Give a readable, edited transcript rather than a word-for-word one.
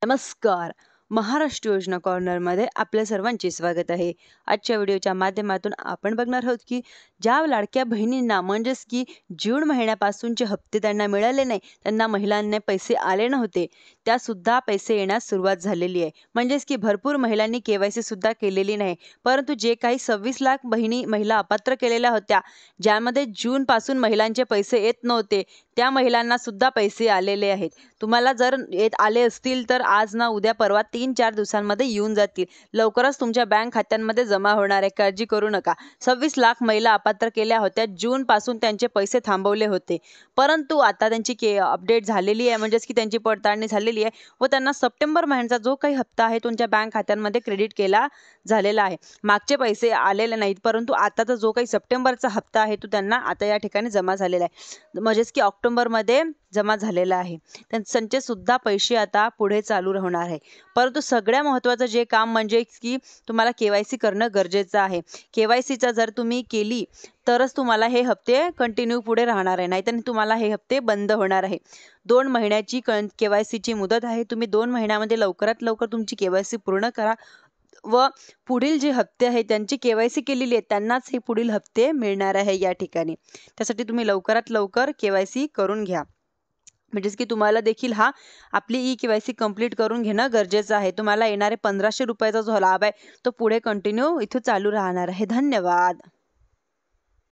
नमस्कार. महाराष्ट्र योजना कॉर्नरमध्ये आपल्या सर्वांचे स्वागत आहे. आजच्या व्हिडिओच्या माध्यमातून आपण बघणार आहोत की ज्या लाडक्या बहिणींना म्हणजेच की जून महिन्यापासूनचे हप्ते त्यांना मिळाले नाही, त्यांना महिलांना पैसे आले नव्हते, त्यासुद्धा पैसे येण्यास सुरुवात झालेली आहे. म्हणजेच की भरपूर महिलांनी KYC सुद्धा केलेली नाही. परंतु जे काही 26 लाख महिला अपात्र केलेल्या होत्या, ज्यामध्ये जूनपासून महिलांचे पैसे येत नव्हते, त्या महिलांना सुद्धा पैसे आलेले आहेत. तुम्हाला जर येत आले असतील तर आज ना उद्या परवा 3-4 दिवसांमध्ये येऊन जातील. लवकरच तुमच्या बँक खात्यांमध्ये जमा होणार आहे. काळजी करू नका. 26 लाख महिला अपात्र केल्या होत्या. जूनपासून त्यांचे पैसे थांबवले होते. परंतु आता त्यांची अपडेट झालेली आहे, म्हणजेच की त्यांची पडताळणी झालेली आहे व त्यांना सप्टेंबर महिन्याचा जो काही हप्ता आहे तुमच्या बँक खात्यांमध्ये क्रेडिट केला झालेला आहे. मागचे पैसे आलेले नाहीत, परंतु आताचा जो काही सप्टेंबरचा हप्ता आहे तो त्यांना आता या ठिकाणी जमा झालेला आहे. म्हणजेच की ऑक्टोबरमध्ये जमा झालेला आहे. त्यांचे सुद्धा पैसे आता पुढे चालू राहणार आहे. परंतु सगळ्यात महत्त्वाचं जे काम म्हणजे की तुम्हाला KYC करणं गरजेचं आहे. KYCचा जर तुम्ही केली तरच तुम्हाला हे हप्ते कंटिन्यू पुढे राहणार आहे, नाहीतर तुम्हाला हे हप्ते बंद होणार आहे. 2 महिन्याची KYCची मुदत आहे. तुम्ही 2 महिन्यामध्ये लवकरात लवकर तुमची KYC पूर्ण करा व पुढील जे हप्ते आहेत त्यांची KYC केलेली आहे त्यांनाच हे पुढील हप्ते मिळणार आहे या ठिकाणी. त्यासाठी तुम्ही लवकरात लवकर KYC करून घ्या. म्हणजेच की तुम्हाला देखील आपली KYC कंप्लीट करून घेणं गरजेचं आहे. तुम्हाला येणारे ₹1500 जो लाभ आहे तो पुढे कंटिन्यू इथं चालू राहणार आहे. धन्यवाद.